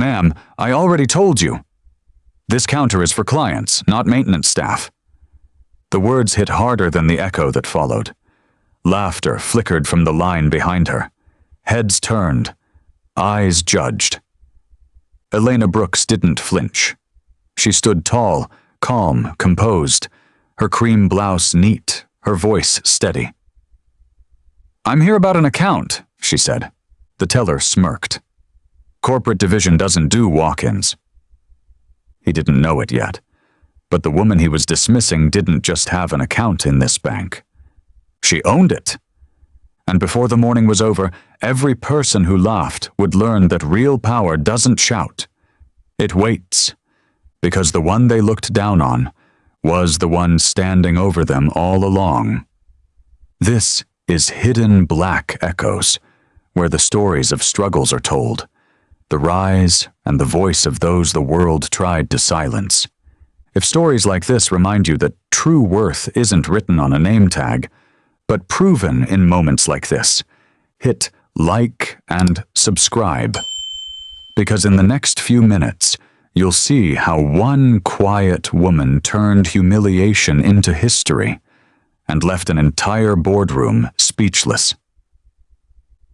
Ma'am, I already told you. This counter is for clients, not maintenance staff. The words hit harder than the echo that followed. Laughter flickered from the line behind her. Heads turned. Eyes judged. Elena Brooks didn't flinch. She stood tall, calm, composed, her cream blouse neat, her voice steady. "I'm here about an account," she said. The teller smirked. "Corporate division doesn't do walk-ins." He didn't know it yet, but the woman he was dismissing didn't just have an account in this bank. She owned it. And before the morning was over, every person who laughed would learn that real power doesn't shout. It waits, because the one they looked down on was the one standing over them all along. This is Hidden Black Echoes, where the stories of struggles are told, the rise and the voice of those the world tried to silence. If stories like this remind you that true worth isn't written on a name tag, but proven in moments like this, hit like and subscribe. Because in the next few minutes, you'll see how one quiet woman turned humiliation into history and left an entire boardroom speechless.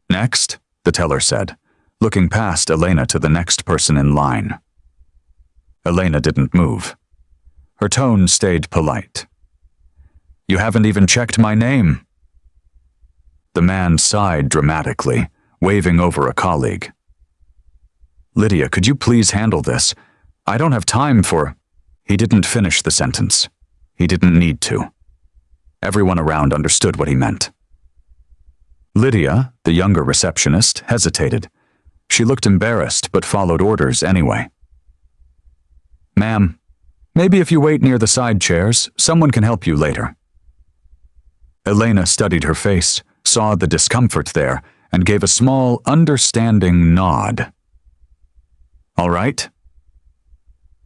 "Next," the teller said, looking past Elena to the next person in line. Elena didn't move. Her tone stayed polite. "You haven't even checked my name." The man sighed dramatically, waving over a colleague. "Lydia, could you please handle this? I don't have time for—" He didn't finish the sentence. He didn't need to. Everyone around understood what he meant. Lydia, the younger receptionist, hesitated. She looked embarrassed but followed orders anyway. "Ma'am, maybe if you wait near the side chairs, someone can help you later." Elena studied her face, saw the discomfort there, and gave a small, understanding nod. "All right."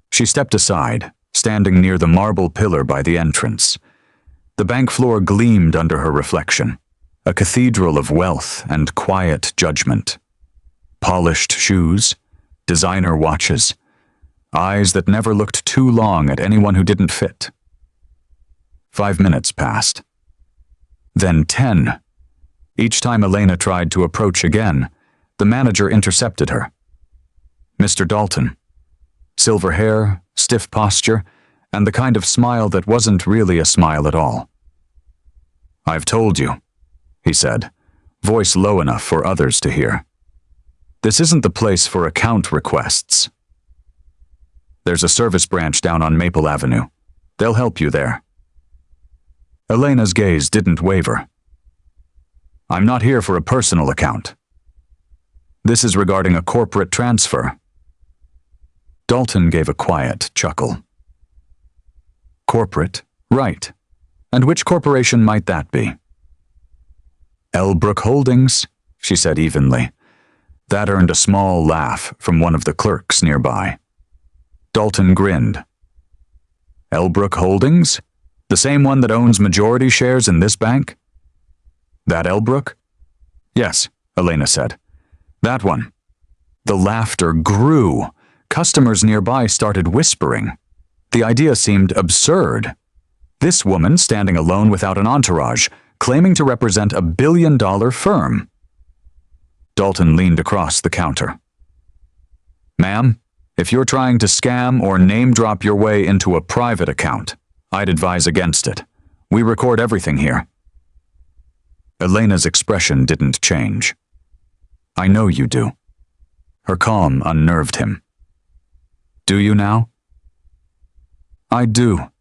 She stepped aside, standing near the marble pillar by the entrance. The bank floor gleamed under her reflection, a cathedral of wealth and quiet judgment. Polished shoes, designer watches, eyes that never looked too long at anyone who didn't fit. 5 minutes passed. Then 10. Each time Elena tried to approach again, the manager intercepted her. Mr. Dalton. Silver hair, stiff posture, and the kind of smile that wasn't really a smile at all. "I've told you," he said, voice low enough for others to hear. "This isn't the place for account requests. There's a service branch down on Maple Avenue. They'll help you there." Elena's gaze didn't waver. "I'm not here for a personal account. This is regarding a corporate transfer." Dalton gave a quiet chuckle. "Corporate? Right. And which corporation might that be?" "Elbrook Holdings," she said evenly. That earned a small laugh from one of the clerks nearby. Dalton grinned. "Elbrook Holdings? The same one that owns majority shares in this bank?" "That Elbrook?" "Yes," Elena said. "That one." The laughter grew. Customers nearby started whispering. The idea seemed absurd. This woman standing alone without an entourage, claiming to represent a billion-dollar firm. Dalton leaned across the counter. "Ma'am, if you're trying to scam or name-drop your way into a private account, I'd advise against it. We record everything here." Elena's expression didn't change. "I know you do." Her calm unnerved him. "Do you now?" "I do,"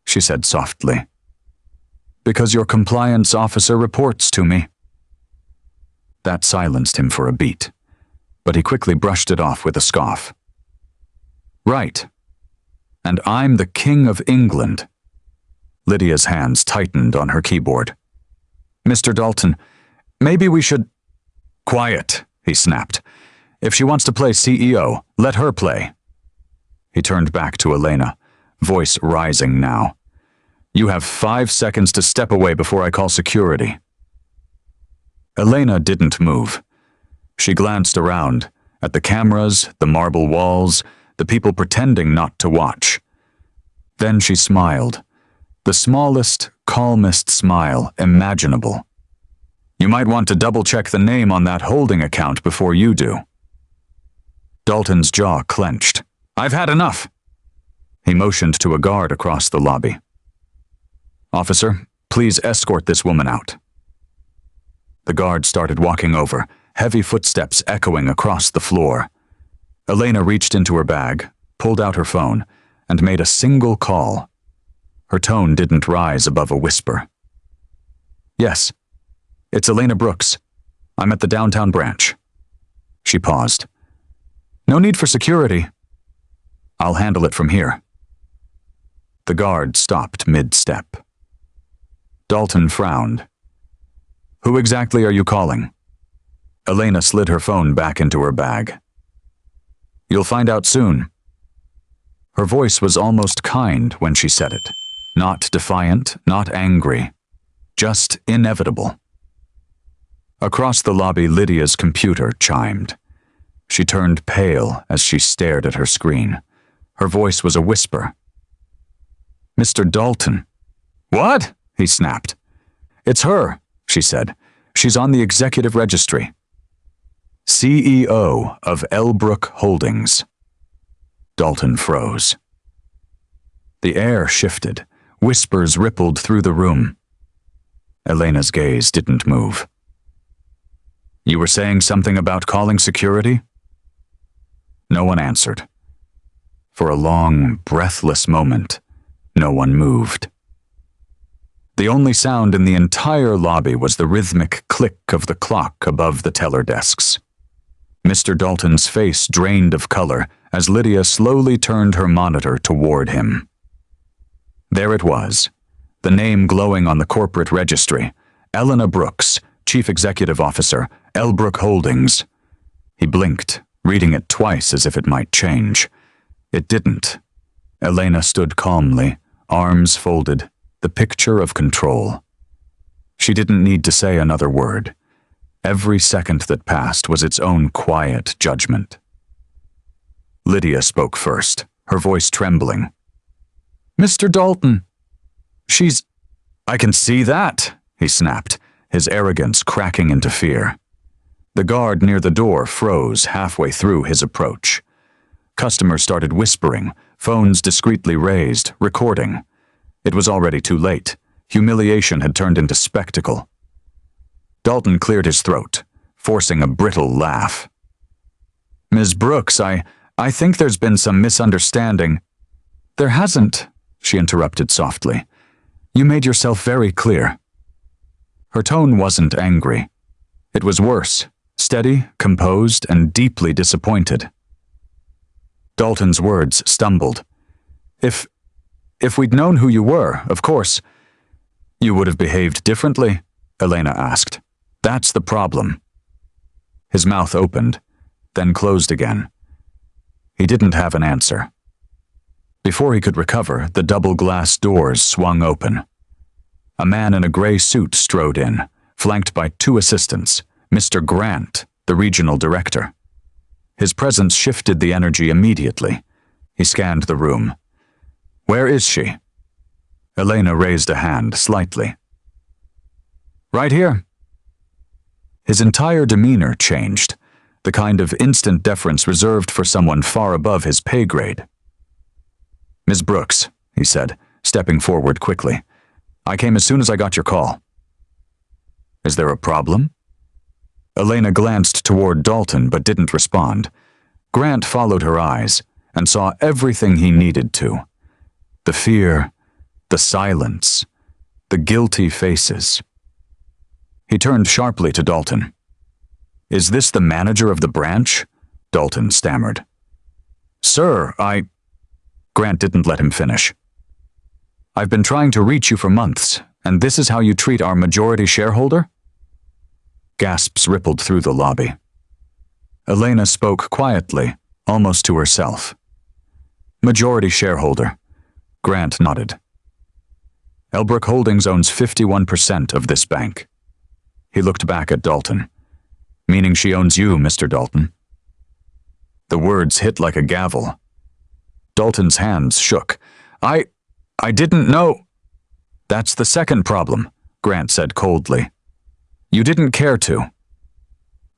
she said softly. "Because your compliance officer reports to me." That silenced him for a beat, but he quickly brushed it off with a scoff. "Right. And I'm the King of England." Lydia's hands tightened on her keyboard. "Mr. Dalton, maybe we should—" "Quiet," he snapped. "If she wants to play CEO, let her play." He turned back to Elena, voice rising now. "You have 5 seconds to step away before I call security." Elena didn't move. She glanced around, at the cameras, the marble walls, the people pretending not to watch. Then she smiled, the smallest, calmest smile imaginable. You might want to double-check the name on that holding account before you do. Dalton's jaw clenched. I've had enough. He motioned to a guard across the lobby. Officer, please escort this woman out. The guard started walking over, heavy footsteps echoing across the floor. Elena reached into her bag, pulled out her phone, and made a single call. Her tone didn't rise above a whisper. Yes, it's Elena Brooks. I'm at the downtown branch. She paused. No need for security. I'll handle it from here. The guard stopped mid-step. Dalton frowned. Who exactly are you calling? Elena slid her phone back into her bag. You'll find out soon. Her voice was almost kind when she said it. Not defiant, not angry. Just inevitable. Across the lobby, Lydia's computer chimed. She turned pale as she stared at her screen. Her voice was a whisper. Mr. Dalton. What? He snapped. It's her, she said. She's on the executive registry. CEO of Elbrook Holdings. Dalton froze. The air shifted. Whispers rippled through the room. Elena's gaze didn't move. You were saying something about calling security? No one answered. For a long, breathless moment, no one moved. The only sound in the entire lobby was the rhythmic click of the clock above the teller desks. Mr. Dalton's face drained of color as Lydia slowly turned her monitor toward him. There it was, the name glowing on the corporate registry, Elena Brooks, Chief Executive Officer, Elbrook Holdings. He blinked, reading it twice as if it might change. It didn't. Elena stood calmly, arms folded, the picture of control. She didn't need to say another word. Every second that passed was its own quiet judgment. Lydia spoke first, her voice trembling. Mr. Dalton. I can see that, he snapped, his arrogance cracking into fear. The guard near the door froze halfway through his approach. Customers started whispering, phones discreetly raised, recording. It was already too late. Humiliation had turned into spectacle. Dalton cleared his throat, forcing a brittle laugh. Ms. Brooks, I think there's been some misunderstanding. There hasn't, she interrupted softly. You made yourself very clear. Her tone wasn't angry. It was worse, steady, composed, and deeply disappointed. Dalton's words stumbled. If we'd known who you were, of course. You would have behaved differently, Elena asked. That's the problem. His mouth opened, then closed again. He didn't have an answer. Before he could recover, the double glass doors swung open. A man in a gray suit strode in, flanked by two assistants, Mr. Grant, the regional director. His presence shifted the energy immediately. He scanned the room. Where is she? Elena raised a hand slightly. Right here. His entire demeanor changed, the kind of instant deference reserved for someone far above his pay grade. Ms. Brooks, he said, stepping forward quickly. I came as soon as I got your call. Is there a problem? Elena glanced toward Dalton but didn't respond. Grant followed her eyes and saw everything he needed to. The fear, the silence, the guilty faces. He turned sharply to Dalton. Is this the manager of the branch? Dalton stammered. Sir, Grant didn't let him finish. I've been trying to reach you for months, and this is how you treat our majority shareholder? Gasps rippled through the lobby. Elena spoke quietly, almost to herself. Majority shareholder. Grant nodded. Elbrook Holdings owns 51% of this bank. He looked back at Dalton. Meaning she owns you, Mr. Dalton. The words hit like a gavel. Dalton's hands shook. I didn't know. That's the second problem, Grant said coldly. You didn't care to.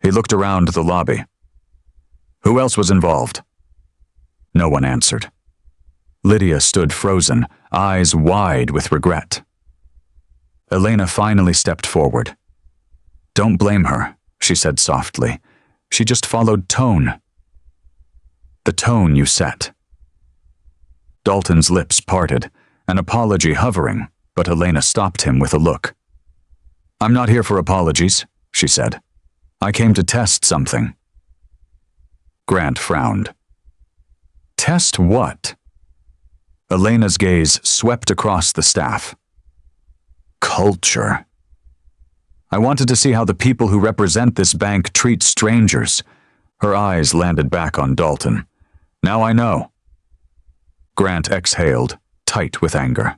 He looked around the lobby. Who else was involved? No one answered. Lydia stood frozen, eyes wide with regret. Elena finally stepped forward. Don't blame her, she said softly. She just followed tone. The tone you set. Dalton's lips parted, an apology hovering, but Elena stopped him with a look. I'm not here for apologies, she said. I came to test something. Grant frowned. Test what? Elena's gaze swept across the staff. Culture. I wanted to see how the people who represent this bank treat strangers. Her eyes landed back on Dalton. Now I know. Grant exhaled, tight with anger.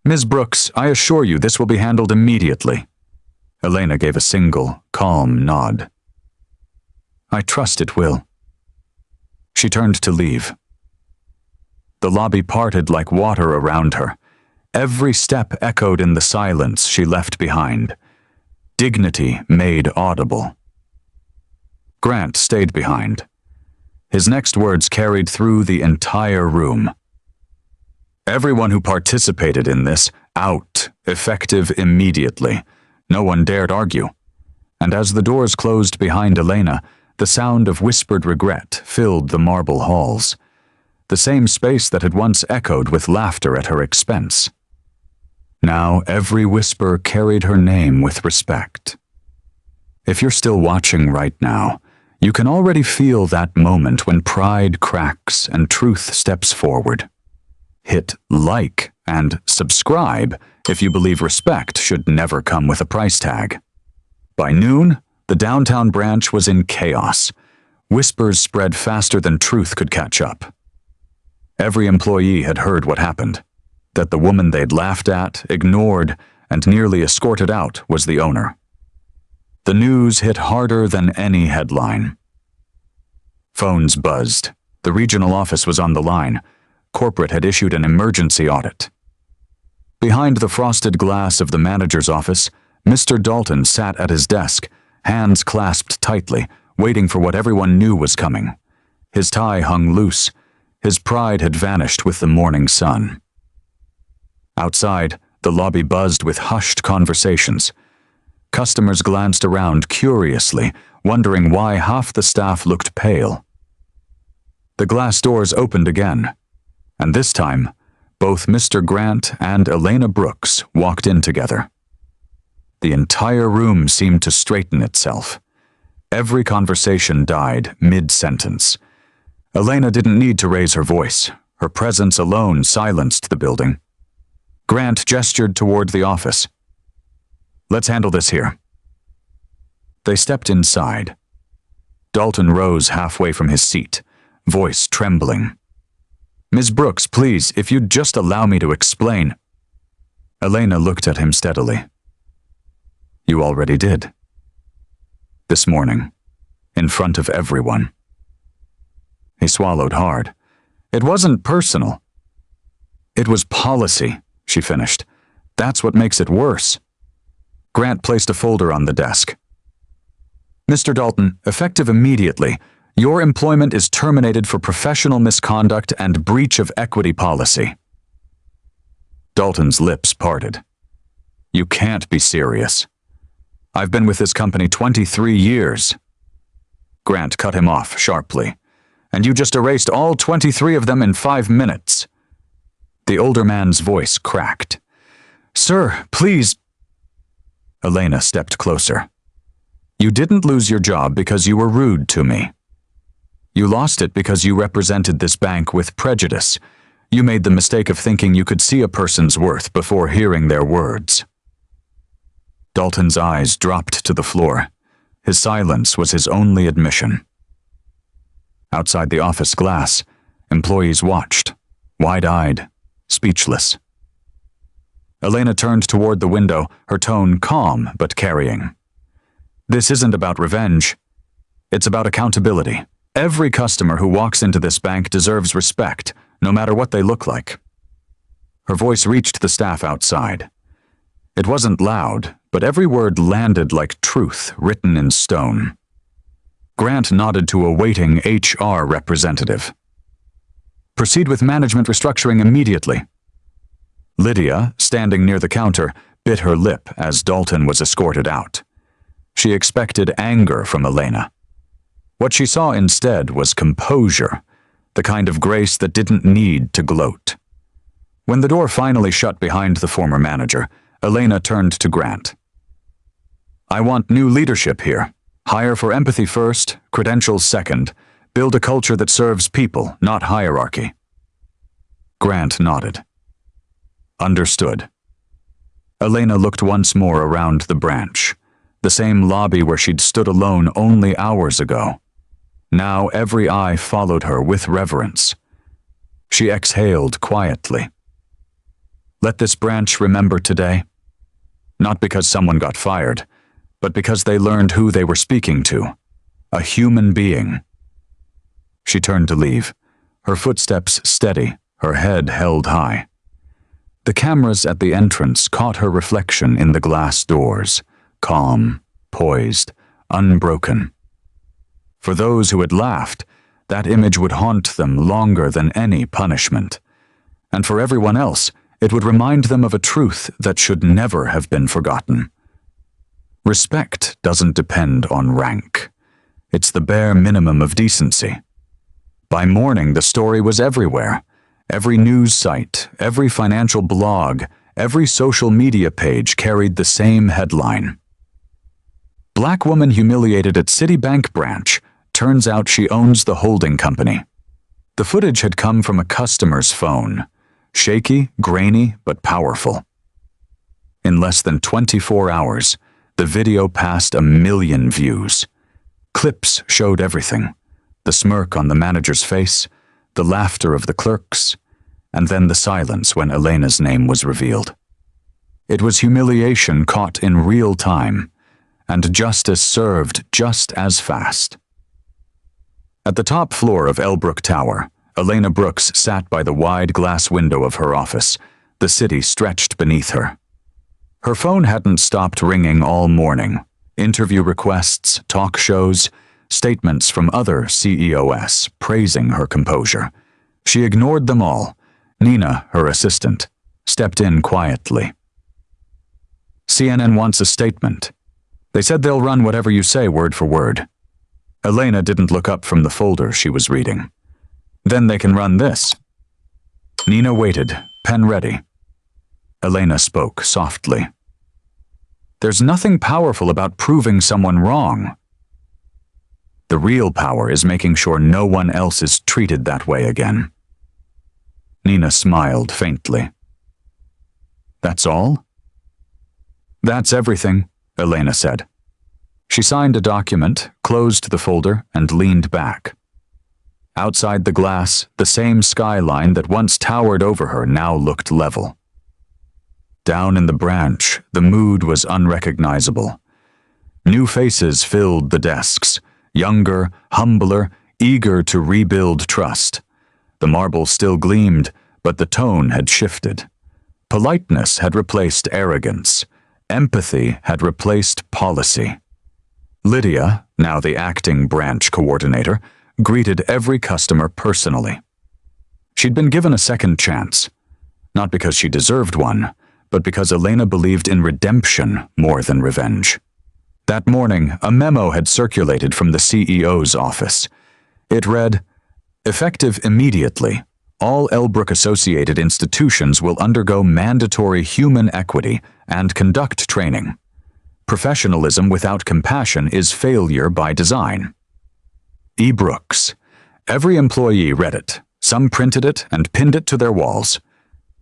Ms. Brooks, I assure you this will be handled immediately. Elena gave a single, calm nod. I trust it will. She turned to leave. The lobby parted like water around her. Every step echoed in the silence she left behind. Dignity made audible. Grant stayed behind. His next words carried through the entire room. Everyone who participated in this, out, effective immediately. No one dared argue. And as the doors closed behind Elena, the sound of whispered regret filled the marble halls. The same space that had once echoed with laughter at her expense. Now every whisper carried her name with respect. If you're still watching right now, you can already feel that moment when pride cracks and truth steps forward. Hit like and subscribe if you believe respect should never come with a price tag. By noon, the downtown branch was in chaos. Whispers spread faster than truth could catch up. Every employee had heard what happened, that the woman they'd laughed at, ignored, and nearly escorted out was the owner. The news hit harder than any headline. Phones buzzed. The regional office was on the line. Corporate had issued an emergency audit. Behind the frosted glass of the manager's office, Mr. Dalton sat at his desk, hands clasped tightly, waiting for what everyone knew was coming. His tie hung loose. His pride had vanished with the morning sun. Outside, the lobby buzzed with hushed conversations. Customers glanced around curiously, wondering why half the staff looked pale. The glass doors opened again, and this time, both Mr. Grant and Elena Brooks walked in together. The entire room seemed to straighten itself. Every conversation died mid-sentence. Elena didn't need to raise her voice. Her presence alone silenced the building. Grant gestured toward the office. Let's handle this here. They stepped inside. Dalton rose halfway from his seat, voice trembling. Ms. Brooks, please, if you'd just allow me to explain. Elena looked at him steadily. You already did. This morning, in front of everyone. He swallowed hard. It wasn't personal. It was policy, she finished. That's what makes it worse. Grant placed a folder on the desk. Mr. Dalton, effective immediately, your employment is terminated for professional misconduct and breach of equity policy. Dalton's lips parted. You can't be serious. I've been with this company 23 years. Grant cut him off sharply. And you just erased all 23 of them in 5 minutes. The older man's voice cracked. Sir, please. Elena stepped closer. You didn't lose your job because you were rude to me. You lost it because you represented this bank with prejudice. You made the mistake of thinking you could see a person's worth before hearing their words. Dalton's eyes dropped to the floor. His silence was his only admission. Outside the office glass, employees watched, wide-eyed, speechless. Elena turned toward the window, her tone calm but carrying. This isn't about revenge. It's about accountability, Every customer who walks into this bank deserves respect, no matter what they look like. Her voice reached the staff outside. It wasn't loud, but every word landed like truth written in stone. Grant nodded to a waiting HR representative. Proceed with management restructuring immediately. Lydia, standing near the counter, bit her lip as Dalton was escorted out. She expected anger from Elena. What she saw instead was composure, the kind of grace that didn't need to gloat. When the door finally shut behind the former manager, Elena turned to Grant. I want new leadership here. Hire for empathy first, credentials second. Build a culture that serves people, not hierarchy. Grant nodded. Understood. Elena looked once more around the branch, the same lobby where she'd stood alone only hours ago. Now every eye followed her with reverence. She exhaled quietly. Let this branch remember today. Not because someone got fired, but because they learned who they were speaking to. A human being. She turned to leave, her footsteps steady, her head held high. The cameras at the entrance caught her reflection in the glass doors, calm, poised, unbroken. For those who had laughed, that image would haunt them longer than any punishment. And for everyone else, it would remind them of a truth that should never have been forgotten. Respect doesn't depend on rank. It's the bare minimum of decency. By morning, the story was everywhere. Every news site, every financial blog, every social media page carried the same headline. Black woman humiliated at Citibank branch. Turns out she owns the holding company. The footage had come from a customer's phone. Shaky, grainy, but powerful. In less than 24 hours, the video passed 1 million views. Clips showed everything. The smirk on the manager's face, the laughter of the clerks, and then the silence when Elena's name was revealed. It was humiliation caught in real time, and justice served just as fast. At the top floor of Elbrook Tower, Elena Brooks sat by the wide glass window of her office, the city stretched beneath her. Her phone hadn't stopped ringing all morning. Interview requests, talk shows, statements from other CEOs praising her composure. She ignored them all. Nina, her assistant, stepped in quietly. CNN wants a statement. They said they'll run whatever you say word for word. Elena didn't look up from the folder she was reading. Then they can run this. Nina waited, pen ready. Elena spoke softly. There's nothing powerful about proving someone wrong. The real power is making sure no one else is treated that way again. Nina smiled faintly. That's all? That's everything, Elena said. She signed a document, closed the folder, and leaned back. Outside the glass, the same skyline that once towered over her now looked level. Down in the branch, the mood was unrecognizable. New faces filled the desks, younger, humbler, eager to rebuild trust. The marble still gleamed, but the tone had shifted. Politeness had replaced arrogance. Empathy had replaced policy. Lydia, now the acting branch coordinator, greeted every customer personally. She'd been given a second chance, not because she deserved one, but because Elena believed in redemption more than revenge. That morning, a memo had circulated from the CEO's office. It read, "Effective immediately, all Elbrook-associated institutions will undergo mandatory human equity and conduct training. Professionalism without compassion is failure by design." E. Brooks. Every employee read it. Some printed it and pinned it to their walls.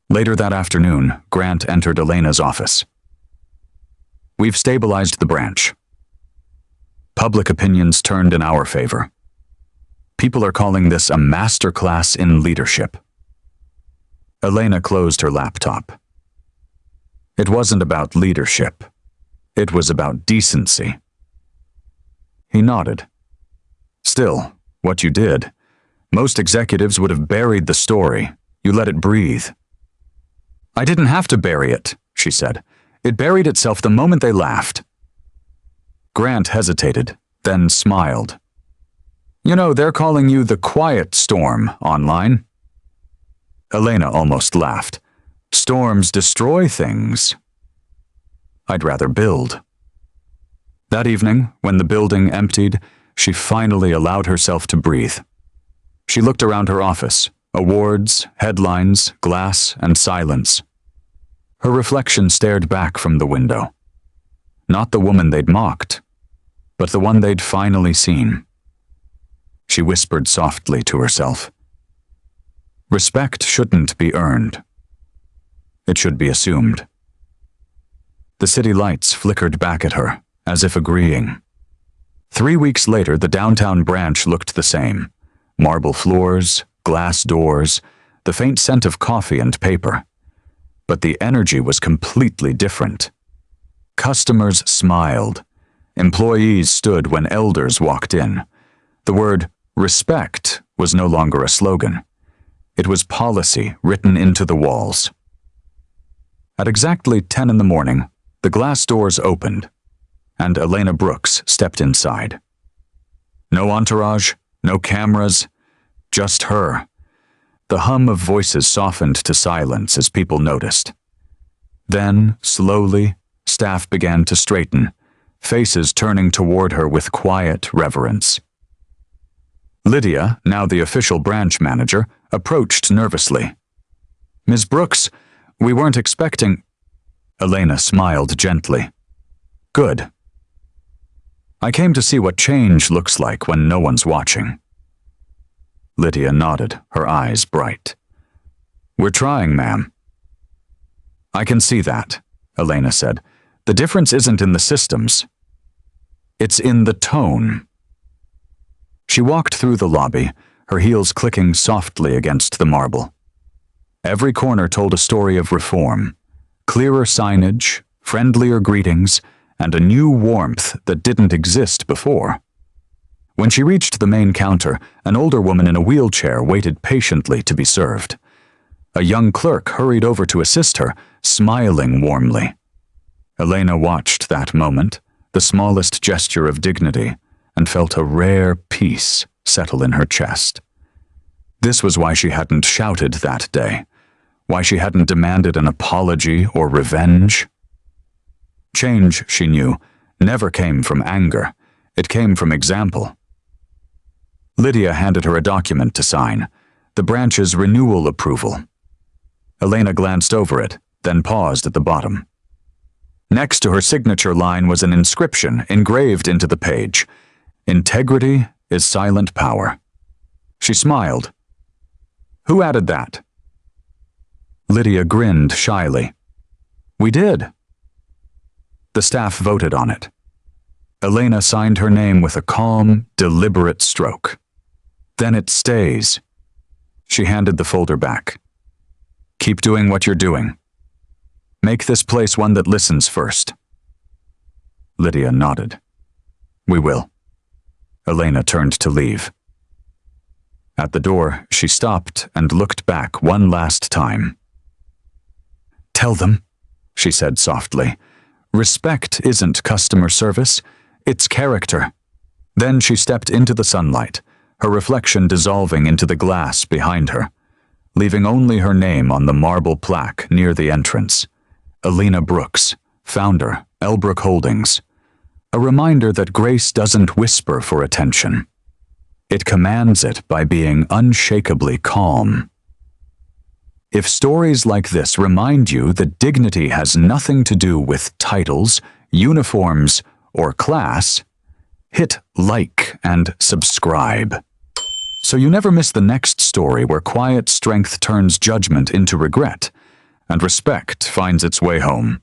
Later that afternoon, Grant entered Elena's office. We've stabilized the branch. Public opinion's turned in our favor. People are calling this a masterclass in leadership. Elena closed her laptop. It wasn't about leadership. It was about decency. He nodded. Still, what you did. Most executives would have buried the story. You let it breathe. I didn't have to bury it, she said. It buried itself the moment they laughed. Grant hesitated, then smiled. You know, they're calling you the quiet storm online. Elena almost laughed. Storms destroy things. I'd rather build. That evening, when the building emptied, she finally allowed herself to breathe. She looked around her office, awards, headlines, glass, and silence. Her reflection stared back from the window. Not the woman they'd mocked, but the one they'd finally seen. She whispered softly to herself. Respect shouldn't be earned. It should be assumed. The city lights flickered back at her, as if agreeing. 3 weeks later, the downtown branch looked the same. Marble floors, glass doors, the faint scent of coffee and paper. But the energy was completely different. Customers smiled. Employees stood when elders walked in. The word respect was no longer a slogan. It was policy written into the walls. At exactly 10 in the morning, the glass doors opened, and Elena Brooks stepped inside. No entourage, no cameras, just her. The hum of voices softened to silence as people noticed. Then, slowly, staff began to straighten, faces turning toward her with quiet reverence. Lydia, now the official branch manager, approached nervously. Ms. Brooks, we weren't expecting... Elena smiled gently. Good. I came to see what change looks like when no one's watching. Lydia nodded, her eyes bright. We're trying, ma'am. I can see that, Elena said. The difference isn't in the systems. It's in the tone. She walked through the lobby, her heels clicking softly against the marble. Every corner told a story of reform. Clearer signage, friendlier greetings, and a new warmth that didn't exist before. When she reached the main counter, an older woman in a wheelchair waited patiently to be served. A young clerk hurried over to assist her, smiling warmly. Elena watched that moment, the smallest gesture of dignity, and felt a rare peace settle in her chest. This was why she hadn't shouted that day, why she hadn't demanded an apology or revenge. Change, she knew, never came from anger. It came from example. Lydia handed her a document to sign, the branch's renewal approval. Elena glanced over it, then paused at the bottom. Next to her signature line was an inscription engraved into the page. Integrity is silent power. She smiled. Who added that? Lydia grinned shyly. We did. The staff voted on it. Elena signed her name with a calm, deliberate stroke. Then it stays. She handed the folder back. Keep doing what you're doing. Make this place one that listens first. Lydia nodded. We will. Elena turned to leave. At the door, she stopped and looked back one last time. Tell them, she said softly, respect isn't customer service, it's character. Then she stepped into the sunlight, her reflection dissolving into the glass behind her, leaving only her name on the marble plaque near the entrance. Elena Brooks, founder, Elbrook Holdings. A reminder that grace doesn't whisper for attention. It commands it by being unshakably calm. If stories like this remind you that dignity has nothing to do with titles, uniforms, or class, hit like and subscribe, so you never miss the next story where quiet strength turns judgment into regret, and respect finds its way home.